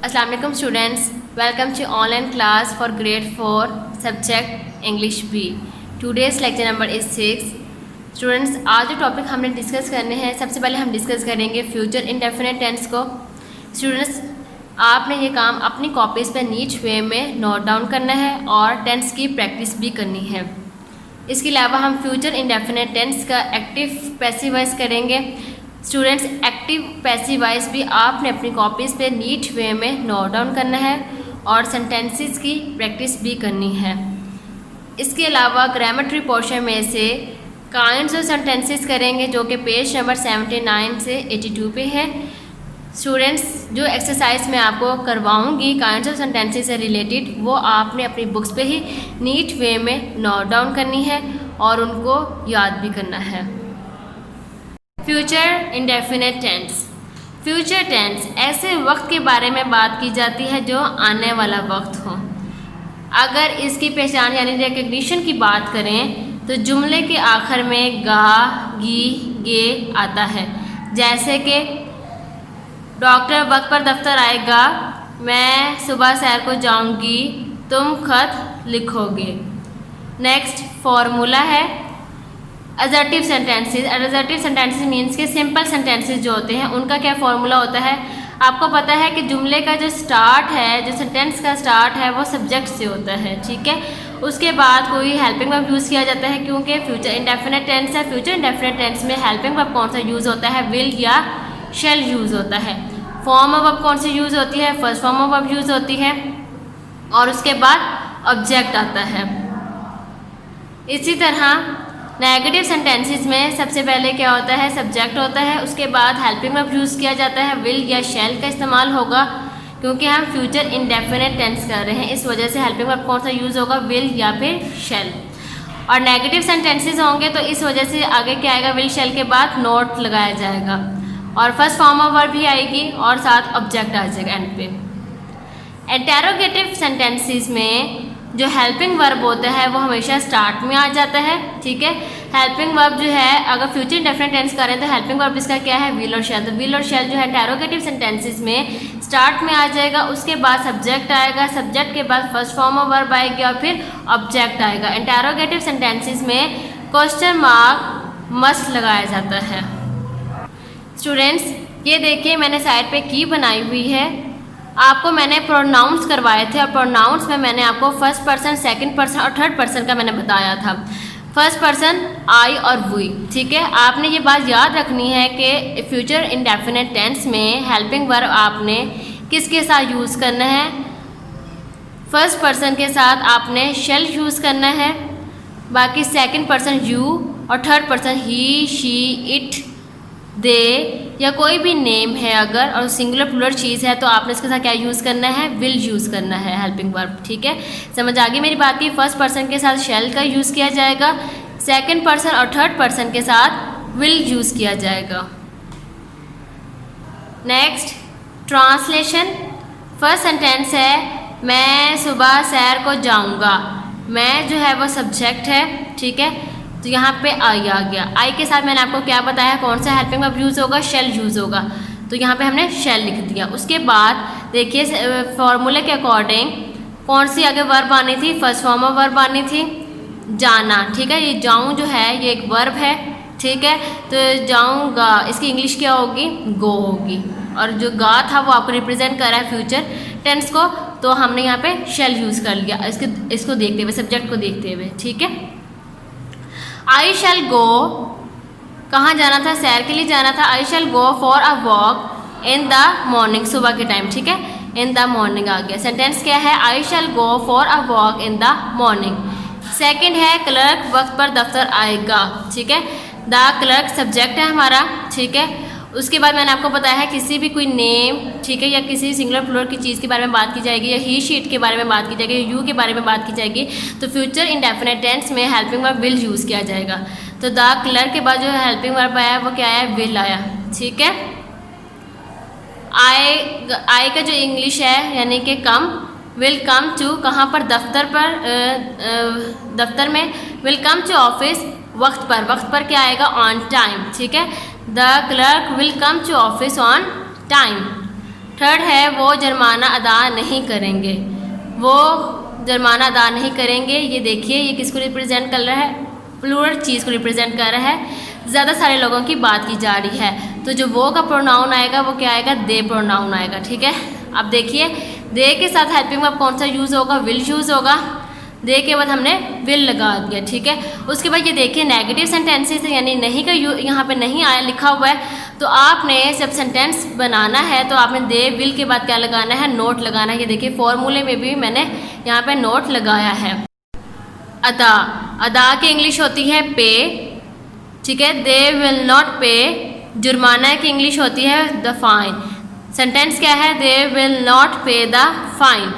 अस्सलाम वालेकुम students, welcome to online class for grade 4 subject English B. Today's lecture number is 6। Students, आज जो topic हमने discuss करने हैं, सबसे पहले हम डिस्कस करेंगे फ्यूचर इंडेफिनिट टेंस को। स्टूडेंट्स, आपने ये काम अपनी कॉपीज़ पे नीट वे में नोट डाउन करना है और टेंस की प्रैक्टिस भी करनी है। इसके अलावा हम फ्यूचर इंडेफिनिट टेंस का एक्टिव पैसिव वॉइस करेंगे। स्टूडेंट्स, एक्टिव पैसिव वॉइस भी आपने अपनी कॉपीज़ पे नीट वे में नोट डाउन करना है और सेंटेंसेस की प्रैक्टिस भी करनी है। इसके अलावा ग्रामेटरी पोर्शन में से काइंड्स ऑफ सेंटेंसेस करेंगे, जो कि पेज नंबर 79 से 82 पे है। स्टूडेंट्स, जो एक्सरसाइज मैं आपको करवाऊंगी काइंड्स ऑफ सेंटेंसेस से रिलेटेड, वो आपने अपनी बुक्स पे ही नीट वे में नोट डाउन करनी है और उनको याद भी करना है। Future indefinite tense. Future tense ऐसे वक्त के बारे में बात की जाती है जो आने वाला वक्त हो। अगर इसकी पहचान यानी रिकग्निशन की बात करें तो जुमले के आखिर में गा, गी, गे आता है। जैसे कि डॉक्टर वक्त पर दफ्तर आएगा, मैं सुबह सैर को जाऊंगी, तुम खत लिखोगे। नेक्स्ट फॉर्मूला है assertive sentences. Assertive sentences means के सिंपल सेंटेंसेस जो होते हैं उनका क्या फॉर्मूला होता है। आपको पता है कि जुमले का जो स्टार्ट है, जो सेंटेंस का स्टार्ट है, वो सब्जेक्ट से होता है, ठीक है। उसके बाद कोई हेल्पिंग वर्ब यूज़ किया जाता है, क्योंकि फ्यूचर इंडेफिनिट टेंस है। फ्यूचर इंडेफिनिट टेंस में हेल्पिंग वर्ब कौन सा यूज़ होता है, विल या शैल यूज़ होता है। फॉर्म ऑफ वर्ब कौन सी यूज़ होती है, first form of verb use होती है और उसके बाद ऑब्जेक्ट आता है। इसी तरह नेगेटिव सेंटेंसेस में सबसे पहले क्या होता है, सब्जेक्ट होता है, उसके बाद हेल्पिंग वर्ब यूज़ किया जाता है, विल या शैल का इस्तेमाल होगा, क्योंकि हम फ्यूचर इंडेफिनिट टेंस कर रहे हैं, इस वजह से हेल्पिंग वर्ब कौन सा यूज़ होगा, विल या फिर शैल। और नेगेटिव सेंटेंसेस होंगे तो इस वजह से आगे क्या आएगा, विल शैल के बाद नोट लगाया जाएगा और फर्स्ट फॉर्म ऑफ वर्ब भी आएगी और साथ ऑब्जेक्ट आ जाएगा एंड पे। इंटेरोगेटिव सेंटेंसेस में जो हेल्पिंग वर्ब होता है वो हमेशा स्टार्ट में आ जाता है, ठीक है। हेल्पिंग वर्ब जो है, अगर फ्यूचर इंडेफिनिट टेंस करें तो हेल्पिंग वर्ब इसका क्या है, विल और शैल। तो विल और शैल जो है इंटेरोगेटिव सेंटेंसेस में स्टार्ट में आ जाएगा, उसके बाद सब्जेक्ट आएगा, सब्जेक्ट के बाद फर्स्ट फॉर्म ऑफ वर्ब आएगी और फिर ऑब्जेक्ट आएगा। इंटेरोगेटिव सेंटेंसेस में क्वेश्चन मार्क मस्ट लगाया जाता है। स्टूडेंट्स, ये देखिए मैंने साइड पे की बनाई हुई है। आपको मैंने प्रोनाउंस करवाए थे और प्रोनाउंस में मैंने आपको फर्स्ट पर्सन, सेकंड पर्सन और थर्ड पर्सन का मैंने बताया था। फर्स्ट पर्सन आई और वी, ठीक है। आपने ये बात याद रखनी है कि फ्यूचर इंडेफिनिट टेंस में हेल्पिंग वर्ब आपने किसके साथ यूज़ करना है, फर्स्ट पर्सन के साथ आपने शैल यूज़ करना है, बाकी सेकंड पर्सन यू और third person he, she, it, they या कोई भी नेम है अगर और सिंगुलर प्लूरल चीज़ है तो आपने इसके साथ क्या यूज़ करना है, विल यूज़ करना है हेल्पिंग वर्ब, ठीक है। समझ आ गई मेरी बात की। फर्स्ट पर्सन के साथ शैल का यूज़ किया जाएगा, सेकंड पर्सन और थर्ड पर्सन के साथ विल यूज़ किया जाएगा। Next translation. फर्स्ट सेंटेंस है, मैं सुबह सैर को जाऊँगा। मैं जो है वो सब्जेक्ट है, ठीक है। तो यहाँ पे आई आ गया। आई के साथ मैंने आपको क्या बताया, कौन सा हेल्पिंग वर्ब यूज़ होगा, शैल यूज़ होगा, तो यहाँ पे हमने शैल लिख दिया। उसके बाद देखिए फॉर्मूले के अकॉर्डिंग कौन सी आगे वर्ब आनी थी, फर्स्ट फॉर्म ऑफ वर्ब आनी थी, जाना, ठीक है। ये जाऊँ जो है ये एक वर्ब है, ठीक है। तो जाऊँगा इसकी इंग्लिश क्या होगी, गो होगी, और जो गा था वो आपको रिप्रेजेंट कर रहा है फ्यूचर टेंस को, तो हमने यहाँ पे शैल यूज़ कर लिया इसको देखते हुए, सब्जेक्ट को देखते हुए, ठीक है। आई शैल गो, कहाँ जाना था, सैर के लिए जाना था। I shall go for a walk in the morning, सुबह के टाइम, ठीक है। इन द मॉर्निंग आ गया। सेंटेंस क्या है, I shall go for a walk in the morning. Second है क्लर्क वक्त पर दफ्तर आएगा, ठीक है। द क्लर्क सब्जेक्ट है हमारा, ठीक है। उसके बाद मैंने आपको बताया है किसी भी कोई नेम, ठीक है, या किसी सिंगुलर प्लूरल की चीज़ के बारे में बात की जाएगी, या ही शीट के बारे में बात की जाएगी, यू के बारे में बात की जाएगी, तो फ्यूचर इंडेफिनिट टेंस में हेल्पिंग वर्ब विल यूज़ किया जाएगा। तो द क्लर्क के बाद जो हेल्पिंग वर्ब आया वो क्या आया, विल आया, ठीक है। आई का जो इंग्लिश है यानी कि कम, विल कम टू, कहाँ पर, दफ्तर पर, दफ्तर में, विल कम टू ऑफिस, वक्त पर क्या आएगा, ऑन टाइम, ठीक है। The clerk will come to office on time. Third है वो जुर्माना अदा नहीं करेंगे, वो जुर्माना अदा नहीं करेंगे। ये देखिए ये किसको रिप्रेजेंट कर रहा है, प्लूरल चीज़ को रिप्रेजेंट कर रहा है, ज़्यादा सारे लोगों की बात की जा रही है। तो जो वो का प्रोनाउन आएगा वो क्या आएगा, दे प्रोनाउन आएगा। ठीक है, अब देखिए दे के साथ हेल्पिंग वर्ब कौन सा यूज़ होगा, विल यूज़ होगा। दे के बाद हमने विल लगा दिया। ठीक है, उसके बाद ये देखिए नेगेटिव सेंटेंसेस यानी नहीं का यहाँ पे नहीं आया लिखा हुआ है, तो आपने जब सेंटेंस बनाना है तो आपने दे विल के बाद क्या लगाना है, नोट लगाना है। ये देखिए फॉर्मूले में भी मैंने यहाँ पे नोट लगाया है। अदा, अदा की इंग्लिश होती है पे। ठीक है, दे विल नॉट पे, जुर्माना की इंग्लिश होती है द फाइन। सेंटेंस क्या है, दे विल नॉट पे द फाइन।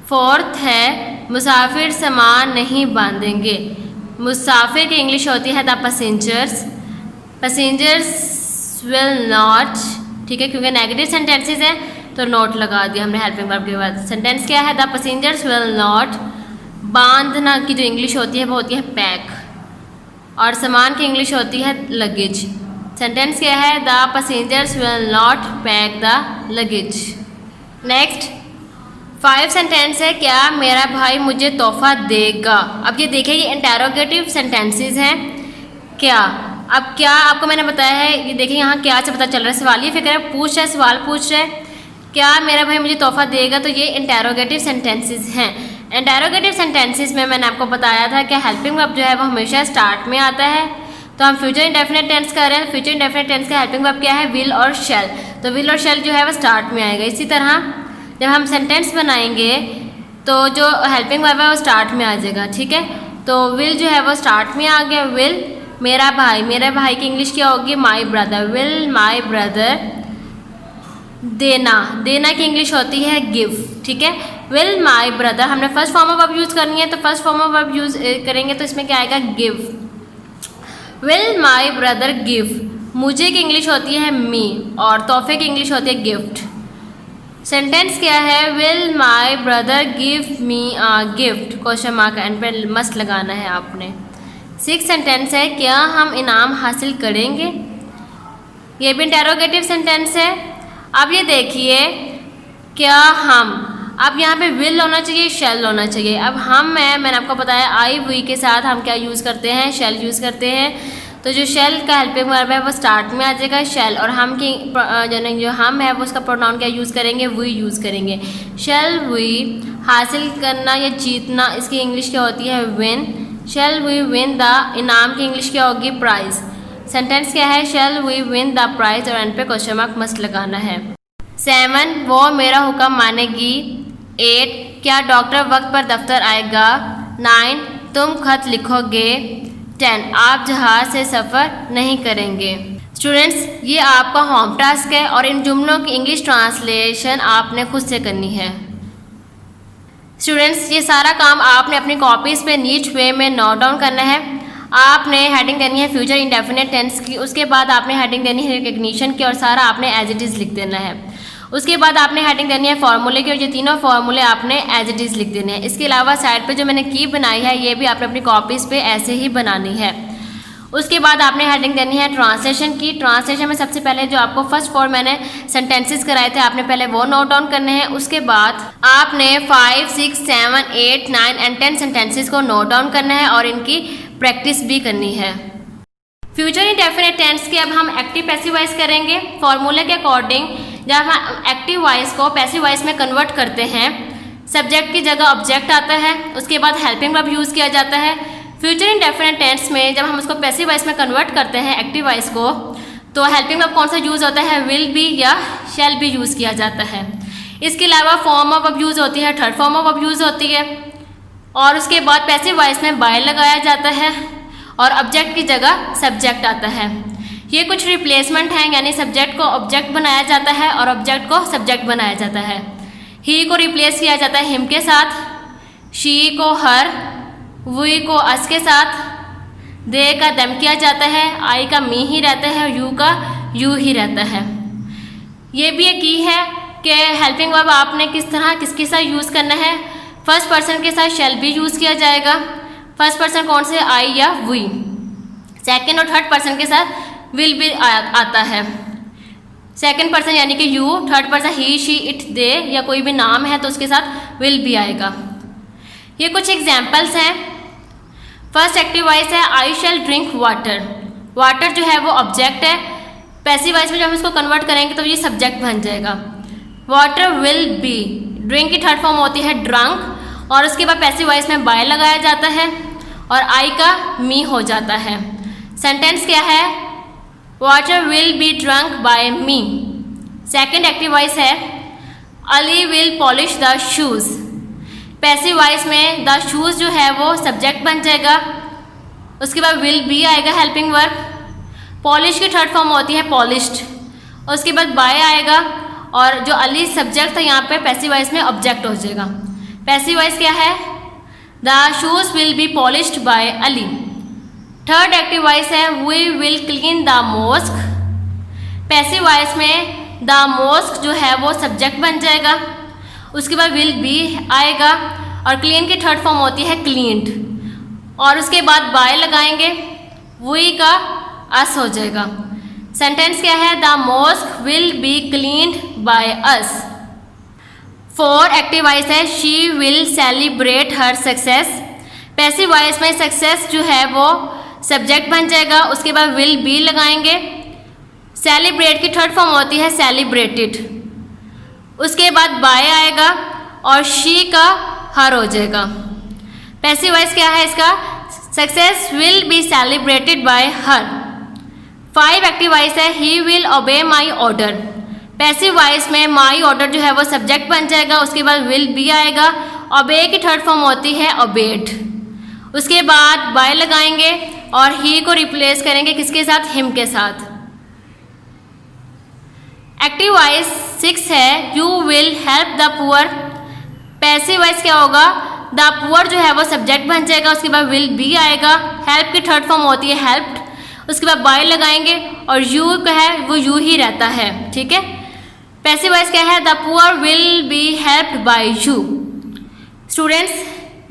फोर्थ है मुसाफिर सामान नहीं बांधेंगे, मुसाफिर की इंग्लिश होती है the passengers, passengers will not. ठीक है, क्योंकि नेगेटिव सेंटेंसेस है तो नोट लगा दिया हमने हेल्पिंग वर्ब के बाद। सेंटेंस क्या है, द पैसेंजर्स विल नॉट। बांधना की जो इंग्लिश होती है वो होती है पैक, और सामान की इंग्लिश होती है लगेज। सेंटेंस क्या है, the passengers will not pack the luggage. Next 5 sentence है, क्या मेरा भाई मुझे तोहफा देगा। अब ये देखिए ये इंटेरोगेटिव सेंटेंसेस हैं। क्या, अब क्या आपको मैंने बताया है, ये देखिए यहाँ क्या से पता चल रहा है, सवाल ये फिक्र है, पूछ रहा है, सवाल पूछ रहा है क्या मेरा भाई मुझे तोहफा देगा, तो ये इंटेरोगेटिव सेंटेंसेस हैं। इंटेरोगेटिव सेंटेंसेस में मैंने आपको बताया था कि हेल्पिंग वर्ब जो है वो हमेशा स्टार्ट में आता है। तो हम फ्यूचर इंडेफिनिट टेंस कर रहे हैं, फ्यूचर इंडेफिनिट टेंस का हेल्पिंग वर्ब क्या है, विल और शैल। तो विल और शैल जो है वो स्टार्ट में आएगा। इसी तरह जब हम सेंटेंस बनाएंगे तो जो हेल्पिंग वर्ब है वो स्टार्ट में आ जाएगा। ठीक है, तो विल जो है वो स्टार्ट में आ गया। विल मेरा भाई, मेरे भाई की इंग्लिश क्या होगी, my brother, will my brother. देना, देना की इंग्लिश होती है गिव। ठीक है, विल माई ब्रदर, हमने first form of verb use करनी है तो first form of verb use करेंगे तो इसमें क्या आएगा, give. Will my brother give, मुझे की इंग्लिश होती है मी, और तोहफे की इंग्लिश होती है गिफ्ट। सेंटेंस क्या है, will my brother give me a gift, question mark and पे मस्ट लगाना है आपने। 6 सेंटेंस है, क्या हम इनाम हासिल करेंगे, ये भी इंटेरोगेटिव सेंटेंस है। अब ये देखिए क्या हम, अब यहाँ पे विल होना चाहिए, शैल होना चाहिए। अब हम मैंने आपको बताया आई वी के साथ हम क्या यूज़ करते हैं, शैल यूज़ करते हैं। तो जो शैल का हेल्पिंग वर्ब है वो स्टार्ट में आ जाएगा शैल, और हम की जो हम है वो उसका प्रोनाउन क्या यूज़ करेंगे, वी यूज़ करेंगे। शैल वी, हासिल करना या जीतना, इसकी इंग्लिश क्या होती है, win. Shall we win the, इनाम की इंग्लिश क्या होगी, प्राइज। सेंटेंस क्या है, shall we win the prize, और एंड पे क्वेश्चन मार्क मस्ट लगाना है। 7 वो मेरा हुक्म मानेगी। 8 क्या डॉक्टर वक्त पर दफ्तर आएगा। 9 तुम खत लिखोगे। 10 आप जहाज से सफ़र नहीं करेंगे। स्टूडेंट्स ये आपका होम टास्क है और इन जुमलों की इंग्लिश ट्रांसलेशन आपने खुद से करनी है। स्टूडेंट्स ये सारा काम आपने अपनी कॉपीज़ पे नीट वे में नोट डाउन करना है। आपने हेडिंग देनी है फ्यूचर इंडेफिनिट टेंस की, उसके बाद आपने हेडिंग देनी है रिकग्निशन की, और सारा आपने एज इट इज़ लिख देना है। उसके बाद आपने हेडिंग देनी है फार्मूले की, और ये तीनों फार्मूले आपने एज इट इज़ लिख देने हैं। इसके अलावा साइड पे जो मैंने की बनाई है ये भी आपने अपनी कॉपीज़ पे ऐसे ही बनानी है। उसके बाद आपने हेडिंग देनी है ट्रांसलेशन की। ट्रांसलेशन में सबसे पहले जो आपको फर्स्ट 4 मैंने सेंटेंसेस कराए थे आपने पहले वो नोट डाउन करने हैं। उसके बाद आपने 5, 6, 7, 8, 9 एंड 10 सेंटेंसेस को नोट डाउन करना है और इनकी प्रैक्टिस भी करनी है। फ्यूचर इंडेफिनिट टेंस के अब हम एक्टिव पैसिव वॉइस करेंगे। फॉर्मूले के अकॉर्डिंग जब हम एक्टिव वॉइस को पैसिव वॉइस में कन्वर्ट करते हैं, सब्जेक्ट की जगह ऑब्जेक्ट आता है, उसके बाद हेल्पिंग वर्ब यूज़ किया जाता है। फ्यूचर इंडेफिनिट टेंस में जब हम उसको पैसिव वॉइस में कन्वर्ट करते हैं एक्टिव वॉइस को, तो हेल्पिंग वर्ब कौन सा यूज़ होता है, विल बी या शैल बी यूज़ किया जाता है। इसके अलावा फॉर्म ऑफ वर्ब यूज़ होती है, third form of verb use होती है, और उसके बाद पैसिव वॉइस में बाय लगाया जाता है और ऑब्जेक्ट की जगह सब्जेक्ट आता है। ये कुछ रिप्लेसमेंट हैं, यानी सब्जेक्ट को ऑब्जेक्ट बनाया जाता है और ऑब्जेक्ट को सब्जेक्ट बनाया जाता है। ही को रिप्लेस किया जाता है हिम के साथ, शी को हर, वी को अस के साथ, दे का दम किया जाता है, आई का मी ही रहता है और यू का यू ही रहता है। ये भी एक की है कि हेल्पिंग वर्ब आपने किस तरह किसके साथ यूज़ करना है। फर्स्ट पर्सन के साथ शैल भी यूज़ किया जाएगा। फर्स्ट पर्सन कौन से, आई या वी। सेकेंड और थर्ड पर्सन के साथ विल भी आता है। सेकंड पर्सन यानी कि you, third person he, she, it, they या कोई भी नाम है तो उसके साथ विल भी आएगा। ये कुछ एग्जाम्पल्स हैं। फर्स्ट एक्टिव वॉइस है I shell drink water. Water जो है वो ऑब्जेक्ट है, पैसिव वॉइस में जब हम इसको कन्वर्ट करेंगे तो ये सब्जेक्ट बन जाएगा। वाटर विल बी, ड्रिंक की थर्ड फॉर्म होती है ड्रंक और उसके बाद पैसिव वॉइस में बाय लगाया जाता है और आई का मी हो जाता है। सेंटेंस क्या है? Water will be drunk by me. Second active voice है Ali will polish the shoes. Passive voice में द शूज़ जो है वो सब्जेक्ट बन जाएगा, उसके बाद विल बी आएगा हेल्पिंग वर्ब। पॉलिश की थर्ड फॉर्म होती है पॉलिश्ड, उसके बाद बाय आएगा और जो अली सब्जेक्ट था यहाँ पे पैसिव वॉइस में ऑब्जेक्ट हो जाएगा। पैसिव वॉइस क्या है? The shoes will be polished by Ali. Third active voice है we will clean the mosque. Passive voice में द मॉस्क जो है वो सब्जेक्ट बन जाएगा, उसके बाद विल बी आएगा और क्लीन की थर्ड फॉर्म होती है क्लीन्ड और उसके बाद बाय लगाएंगे, वी का अस हो जाएगा। सेंटेंस क्या है? The mosque will be cleaned by us. Four active voice है she will celebrate her success. Passive voice में सक्सेस जो है वो सब्जेक्ट बन जाएगा, उसके बाद विल बी लगाएंगे। सेलिब्रेट की थर्ड फॉर्म होती है सेलिब्रेटेड, उसके बाद बाय आएगा और शी का हर हो जाएगा। पैसिव वॉइस क्या है इसका? Success will be celebrated by her. Five active voice है ही विल ओबे माई ऑर्डर। पैसिव वॉइस में माई ऑर्डर जो है वो सब्जेक्ट बन जाएगा, उसके बाद विल बी आएगा। ओबे की थर्ड फॉर्म होती है ओबेड, उसके बाद बाय लगाएंगे और ही को रिप्लेस करेंगे किसके साथ? हिम के साथ। एक्टिव वॉइस 6 है you will help the poor. Passive voice क्या होगा? द पुअर जो है वो सब्जेक्ट बन जाएगा, उसके बाद विल बी आएगा। हेल्प की थर्ड फॉर्म होती है हेल्प्ड, उसके बाद बाय लगाएंगे और यू का है वो यू ही रहता है, ठीक है। पैसिव वॉइस क्या है? The poor will be helped bye you. Students,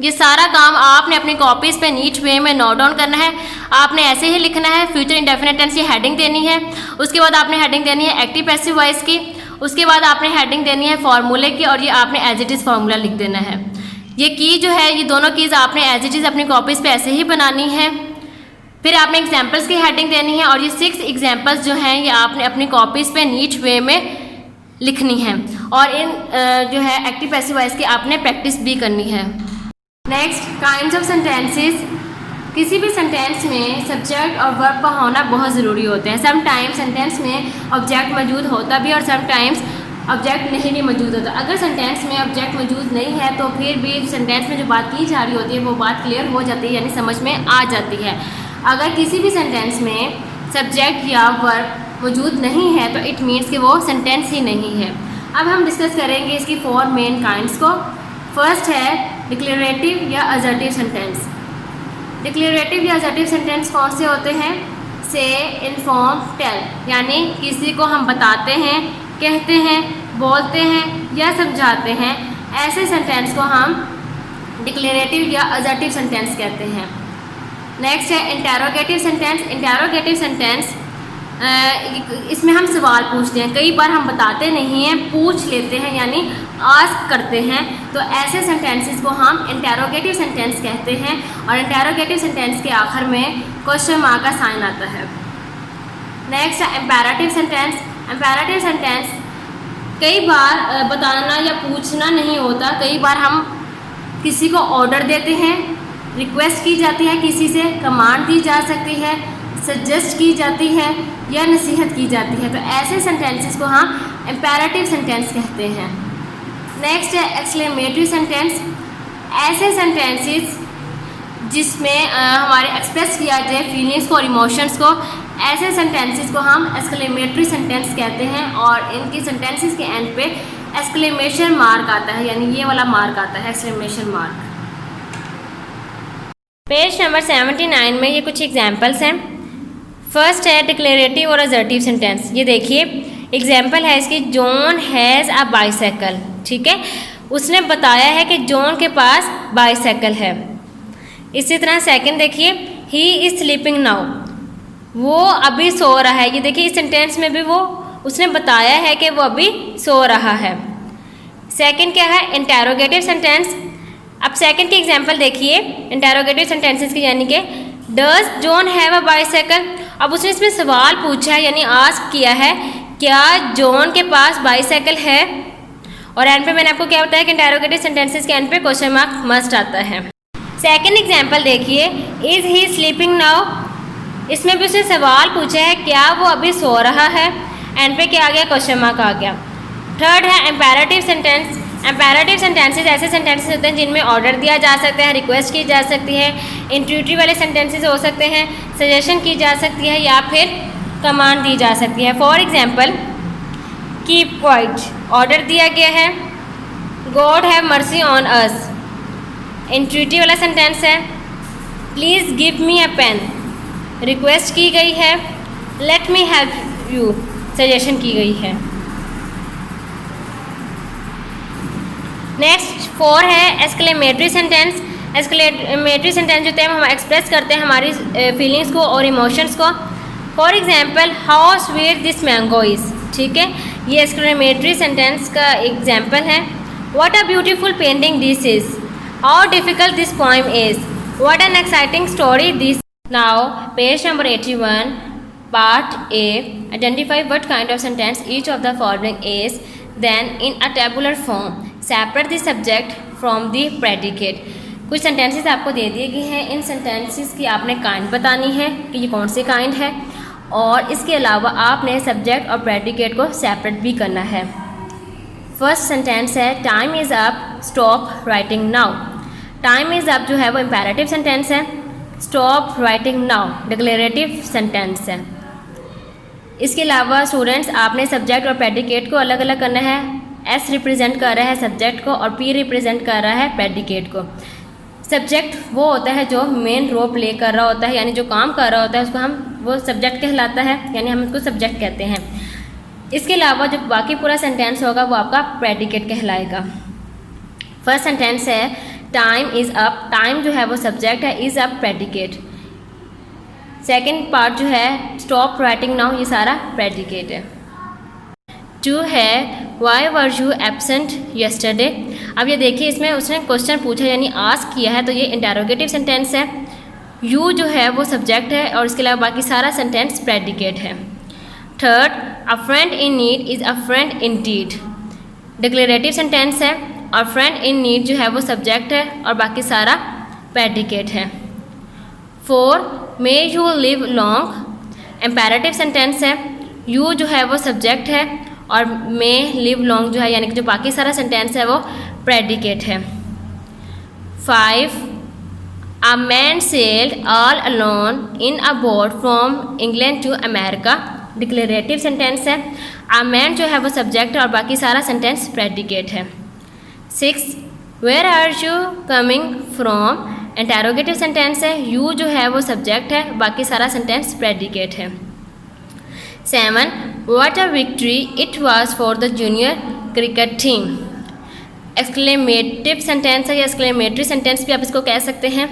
ये सारा काम आपने अपनी कॉपीज़ पे नीट वे में नोट डाउन करना है। आपने ऐसे ही लिखना है। फ्यूचर इंडेफिनिट टेंस की हेडिंग देनी है, उसके बाद आपने हेडिंग देनी है एक्टिव पैसिव वॉइस की, उसके बाद आपने हेडिंग देनी है फॉर्मूले की और ये आपने एज इट इज़ फार्मूला लिख देना है। ये की जो है ये दोनों कीज़ आपने एज इट इज़ अपनी कॉपीज़ पे ऐसे ही बनानी है। फिर आपने एग्जाम्पल्स की हेडिंग देनी है और ये 6 एग्जाम्पल्स जो हैं ये आपने अपनी कॉपीज़ पे नीट वे में लिखनी है और इन जो है एक्टिव पैसिव वॉइस की आपने प्रैक्टिस भी करनी है। Next, kinds of sentences. किसी भी सेंटेंस में सब्जेक्ट और वर्ब का होना बहुत ज़रूरी होते हैं। समटाइम्स सेंटेंस में ऑब्जेक्ट मौजूद होता भी और समटाइम्स ऑब्जेक्ट नहीं मौजूद होता। अगर सेंटेंस में ऑब्जेक्ट मौजूद नहीं है तो फिर भी सेंटेंस में जो बात की जा रही होती है वो बात क्लियर हो जाती है, यानी समझ में आ जाती है। अगर किसी भी सेंटेंस में सब्जेक्ट या वर्ब मौजूद नहीं है तो इट मीन्स कि वो सेंटेंस ही नहीं है। अब हम डिस्कस करेंगे इसकी 4 मेन काइंड्स को। फर्स्ट है डिक्लेरेटिव या असर्टिव सेंटेंस। डिक्लेरेटिव या असर्टिव सेंटेंस कौन से होते हैं? से, इन्फॉर्म, टेल, यानी किसी को हम बताते हैं, कहते हैं, बोलते हैं या समझाते हैं। ऐसे सेंटेंस को हम डिक्लेरेटिव या असर्टिव सेंटेंस कहते हैं। नेक्स्ट है इंटेरोगेटिव सेंटेंस। इंटेरोगेटिव सेंटेंस इसमें हम सवाल पूछते हैं, कई बार हम बताते नहीं हैं, पूछ लेते हैं यानी आस्क करते हैं, तो ऐसे सेंटेंसेस को हम इंटेरोगेटिव सेंटेंस कहते हैं और इंटेरोगेटिव सेंटेंस के आखिर में क्वेश्चन मार्क का साइन आता है। नेक्स्ट है इम्पेरेटिव सेंटेंस। इम्पेरेटिव सेंटेंस कई बार बताना या पूछना नहीं होता, कई बार हम किसी को ऑर्डर देते हैं, रिक्वेस्ट की जाती है, किसी से कमांड दी जा सकती है, सजेस्ट की जाती है या नसीहत की जाती है, तो ऐसे सेंटेंसेस को हम इम्पेरेटिव सेंटेंस कहते हैं। नेक्स्ट है एक्सक्लेमेटरी सेंटेंस। ऐसे सेंटेंसेस जिसमें हमारे एक्सप्रेस किया जाए फीलिंग्स को और इमोशंस को, ऐसे सेंटेंसेस को हम एक्सक्लेमेटरी सेंटेंस कहते हैं और इनकी सेंटेंसेस के एंड पे एक्सक्लेमेशन मार्क आता है, यानी ये वाला मार्क आता है, एक्सक्लेमेशन मार्क। पेज नंबर 79 में ये कुछ एग्जाम्पल्स हैं। फर्स्ट है डिक्लेरेटिव और असर्टिव सेंटेंस। ये देखिए एग्जाम्पल है इसकी, जॉन हैज़ अ बाईसाइकिल। ठीक है, उसने बताया है कि जॉन के पास बाईसाइकिल है। इसी तरह सेकंड देखिए, ही इज़ स्लीपिंग नाउ, वो अभी सो रहा है। ये देखिए इस सेंटेंस में भी वो उसने बताया है कि वो अभी सो रहा है। सेकंड क्या है, इंटेरोगेटिव सेंटेंस। अब सेकंड की एग्जांपल देखिए इंटेरोगेटिव सेंटेंसेस की, यानी कि does John have a bicycle. अब उसने इसमें सवाल पूछा है यानी आस्क किया है, क्या जॉन के पास बाइसाइकिल है। और एंड पे मैंने आपको क्या बताया कि इंटेरोगेटिव सेंटेंसेस के एंड पे क्वेश्चन मार्क मस्ट आता है। सेकंड एग्जांपल देखिए, इज ही स्लीपिंग नाउ। इसमें भी उसने सवाल पूछा है, क्या वो अभी सो रहा है। एंड पे क्या आ गया, क्वेश्चन मार्क आ गया। थर्ड है एम्पैरेटिव सेंटेंस। एम्पैरेटिव सेंटेंसेस ऐसे सेंटेंसेस होते हैं जिनमें ऑर्डर दिया जा सकता है, रिक्वेस्ट की जा सकती है, इंट्यूटिव वाले सेंटेंसेस हो सकते हैं, सजेशन की जा सकती है या फिर कमांड दी जा सकती है। For example keep quiet, order दिया गया है। God have mercy on us, intuitive वाला सेंटेंस है। Please give me a pen, request की गई है। Let me help you, suggestion की गई है। नेक्स्ट 4 है एक्सक्लेमेटरी सेंटेंस। एक्सक्लेमेटरी सेंटेंस जो होते हैं हम एक्सप्रेस करते हैं हमारी फीलिंग्स को और इमोशंस को। For example how sweet this mango is, ठीक है, ये एक्सक्लेमेटरी सेंटेंस का एग्जांपल है। What a beautiful painting this is, how difficult this poem is, what an exciting story this. Now page number 81 part A, identify what kind of sentence each of the following is, then in a tabular form separate the subject from the predicate. कुछ sentences आपको दे दिए गए हैं, इन sentences की आपने kind बतानी है कि ये कौन से काइंड है, और इसके अलावा आपने सब्जेक्ट और प्रेडिकेट को सेपरेट भी करना है। फर्स्ट सेंटेंस है time is up, stop writing now. Time is up जो है वो इम्पेरेटिव सेंटेंस है, stop writing now declarative sentence है। इसके अलावा स्टूडेंट्स आपने सब्जेक्ट और प्रेडिकेट को अलग अलग करना है। एस रिप्रेजेंट कर रहा है सब्जेक्ट को और पी रिप्रेजेंट कर रहा है प्रेडिकेट को। सब्जेक्ट वो होता है जो मेन रोल प्ले कर रहा होता है, यानी जो काम कर रहा होता है उसको हम वो सब्जेक्ट कहलाता है, यानी हम उसको सब्जेक्ट कहते हैं। इसके अलावा जो बाकी पूरा सेंटेंस होगा वो आपका प्रेडिकेट कहलाएगा। फर्स्ट सेंटेंस है टाइम इज़ अप, टाइम जो है वो सब्जेक्ट है, is up predicate. Second part जो है स्टॉप राइटिंग नाउ, ये सारा प्रेडिकेट है। 2 है why were you absent yesterday. अब ये देखिए इसमें उसने क्वेश्चन पूछा यानी आस्क किया है, तो ये इंटेरोगेटिव सेंटेंस है। यू जो है वो सब्जेक्ट है और इसके अलावा बाकी सारा सेंटेंस प्रेडिकेट है। Third a friend in need is a friend in deed, declarative sentence है और फ्रेंड इन नीड जो है वो सब्जेक्ट है और बाकी सारा प्रेडिकेट है। 4 may you live long, imperative sentence है। यू जो है वो सब्जेक्ट है और मे लिव लॉन्ग जो है यानी कि जो बाकी सारा सेंटेंस है वो प्रेडिकेट है। 5 a man sailed all alone in a boat from England to America, declarative sentence है। अ मैन जो है वो सब्जेक्ट है और बाकी सारा सेंटेंस प्रेडिकेट है। 6 where are you coming from, interrogative sentence है। यू जो है वो सब्जेक्ट है, बाकी सारा सेंटेंस प्रेडिकेट है। 7 what a victory it was for the junior cricket team, exclamative sentence है या एक्सक्लेमेटरी सेंटेंस भी आप इसको कह सकते हैं।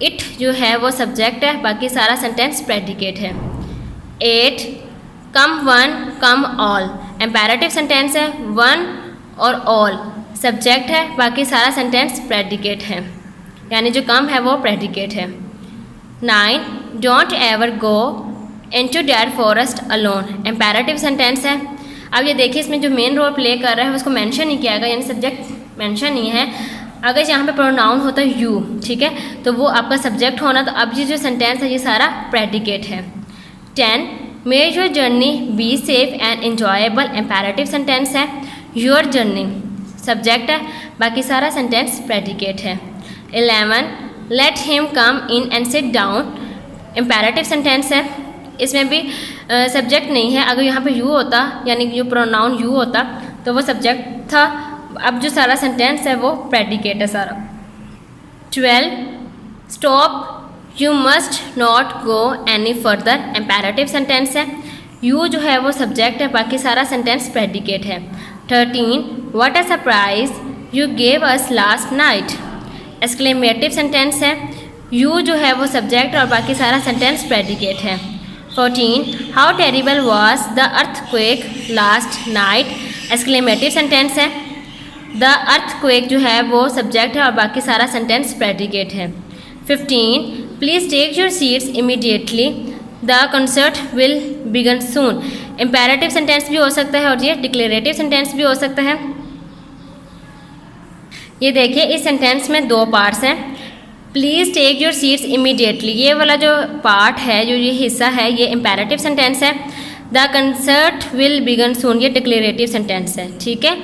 इट जो है वो सब्जेक्ट है, बाकी सारा सेंटेंस प्रेडिकेट है। 8 come one come all, imperative sentence है। वन और ऑल सब्जेक्ट है, बाकी सारा सेंटेंस प्रेडिकेट है, यानी जो कम है वो प्रेडिकेट है। 9 don't ever go into that forest alone, imperative sentence है। अब ये देखिए इसमें जो मेन रोल प्ले कर रहा है उसको मेंशन नहीं किया गया, यानी सब्जेक्ट मेंशन नहीं है। अगर यहाँ पे प्रोनाउन होता है यू, ठीक है, तो वो आपका सब्जेक्ट होना, तो अब ये जो सेंटेंस है ये सारा प्रेडिकेट है। 10 मे your journey be safe and enjoyable, imperative sentence है। योर जर्नी सब्जेक्ट है, बाकी सारा सेंटेंस प्रेडिकेट है। 11 let him come in and sit down, imperative sentence है। इसमें भी सब्जेक्ट नहीं है। अगर यहाँ पे यू होता यानी जो प्रोनाउन यू होता तो वो सब्जेक्ट था, अब जो सारा सेंटेंस है वो प्रेडिकेट है सारा। 12 stop you must not go any further, imperative sentence है। यू जो है वो सब्जेक्ट है, बाकी सारा सेंटेंस प्रेडिकेट है। 13 what a surprise you gave us last night, exclamative sentence है। यू जो है वो सब्जेक्ट और बाकी सारा सेंटेंस प्रेडिकेट है। 14. How terrible was the earthquake last night? Exclamative sentence है। द अर्थक्वेक जो है वो सब्जेक्ट है और बाकी सारा सेंटेंस प्रेडिकेट है। 15. Please take your seats immediately, the concert will begin soon. Imperative sentence भी हो सकता है और ये डिक्लेरेटिव सेंटेंस भी हो सकता है। ये देखिए इस सेंटेंस में दो पार्ट्स हैं। Please take your seats immediately, ये वाला जो पार्ट है, जो ये हिस्सा है, ये इम्पेरेटिव सेंटेंस है। द कंसर्ट विल बिगन सून, ये डिक्लेरेटिव सेंटेंस है। ठीक है,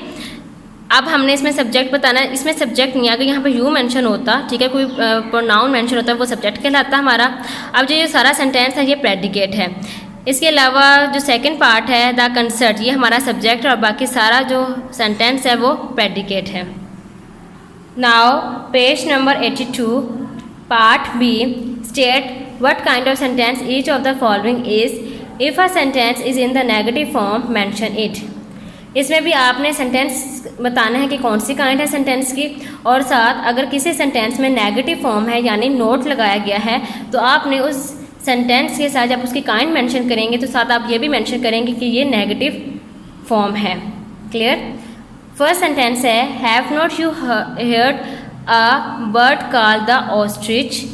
अब हमने इसमें सब्जेक्ट बताना है। इसमें सब्जेक्ट नहीं, अगर यहाँ पे यू मेंशन होता, ठीक है, कोई प्रोनाउन मेंशन होता है, वो सब्जेक्ट कहलाता हमारा। अब जो ये सारा सेंटेंस है ये प्रेडिकेट है। इसके अलावा जो सेकंड पार्ट है द कंसर्ट, ये हमारा सब्जेक्ट है और बाकी सारा जो सेंटेंस है वो प्रेडिकेट है। Now page number 82, part B, state what kind of sentence each of the following is. If a sentence is in the negative form mention it. इसमें भी आपने सेंटेंस बताना है कि कौन सी काइंड है सेंटेंस की, और साथ अगर किसी सेंटेंस में नेगेटिव फॉर्म है यानी नोट लगाया गया है तो आपने उस सेंटेंस के साथ जब उसकी काइंड मेंशन करेंगे तो साथ आप ये भी मेंशन करेंगे कि ये नेगेटिव फॉर्म है। क्लियर? फर्स्ट सेंटेंस है have not you heard a bird called the ostrich.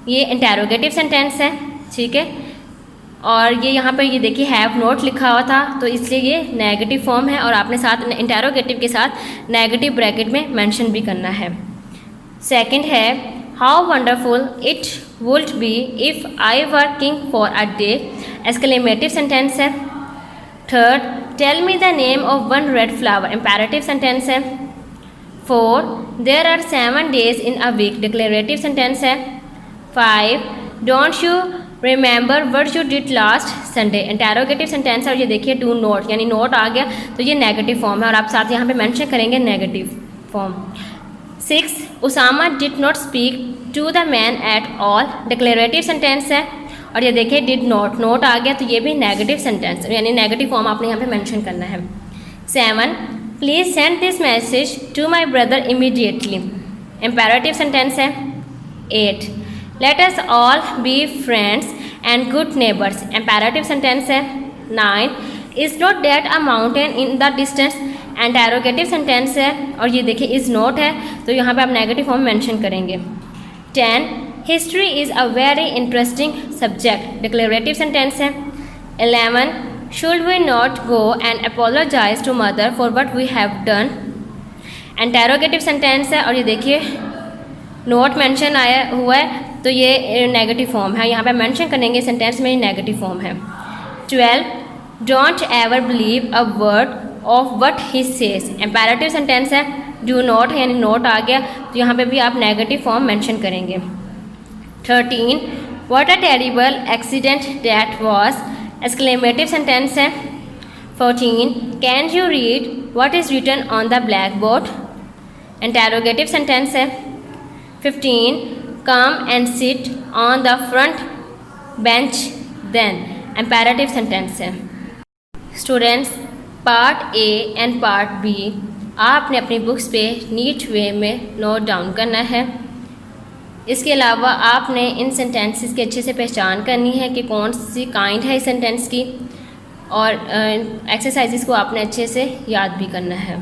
ये इंटेरोगेटिव सेंटेंस है। ठीक है, और ये यहाँ पर ये देखिए हैव नोट लिखा हुआ था तो इसलिए ये नेगेटिव फॉर्म है और आपने साथ इंटेरोगेटिव के साथ नेगेटिव ब्रैकेट में मेंशन भी करना है। सेकंड है how wonderful it would be if I were king for a day. Exclamative sentence है। Third tell me the name of one red flower. Imperative sentence है। 4 there are 7 days in a week. Declarative sentence है। 5 don't you remember what you did last Sunday. Interrogative sentence है और ये देखिए do not, यानी not आ गया तो ये नेगेटिव फॉर्म है और आप साथ यहाँ पे मेंशन करेंगे negative form. 6 Usama did not speak to the man at all. Declarative sentence है और ये देखिए डिड नॉट, नोट आ गया तो ये भी नेगेटिव सेंटेंस यानी नेगेटिव फॉर्म आपने यहाँ पे मेंशन करना है। 7 please send this message to my brother immediately. Imperative sentence है। 8 let us all be friends and good neighbors। imperative sentence है। 9 is not that a mountain in the distance। interrogative sentence है और ये देखिए is not है तो यहाँ पे आप नेगेटिव फॉर्म मेंशन करेंगे। 10 history is a very interesting subject। declarative sentence है। 11 should we not go and apologize to mother for what we have done। interrogative sentence है और ये देखिए नोट मेंशन आया हुआ है तो ये नेगेटिव फॉर्म है, यहाँ पे मेंशन करेंगे सेंटेंस में नेगेटिव फॉर्म है। 12 don't ever believe a word of what he says. Imperative sentence है। डू नॉट है यानी नोट आ गया तो यहाँ पे भी आप नेगेटिव फॉर्म मेंशन करेंगे। 13 what a terrible accident that was. Exclamative sentence है। 14 can you read what is written on the black board. Interrogative sentence है। 15 come and sit on the front bench then। imperative sentence है। Students part A and part B आपने अपनी books पे NEET वे में note down करना है। इसके अलावा आपने इन सेंटेंसेस की अच्छे से पहचान करनी है कि कौन सी काइंड है इस सेंटेंस की, और एक्सरसाइजेस को आपने अच्छे से याद भी करना है।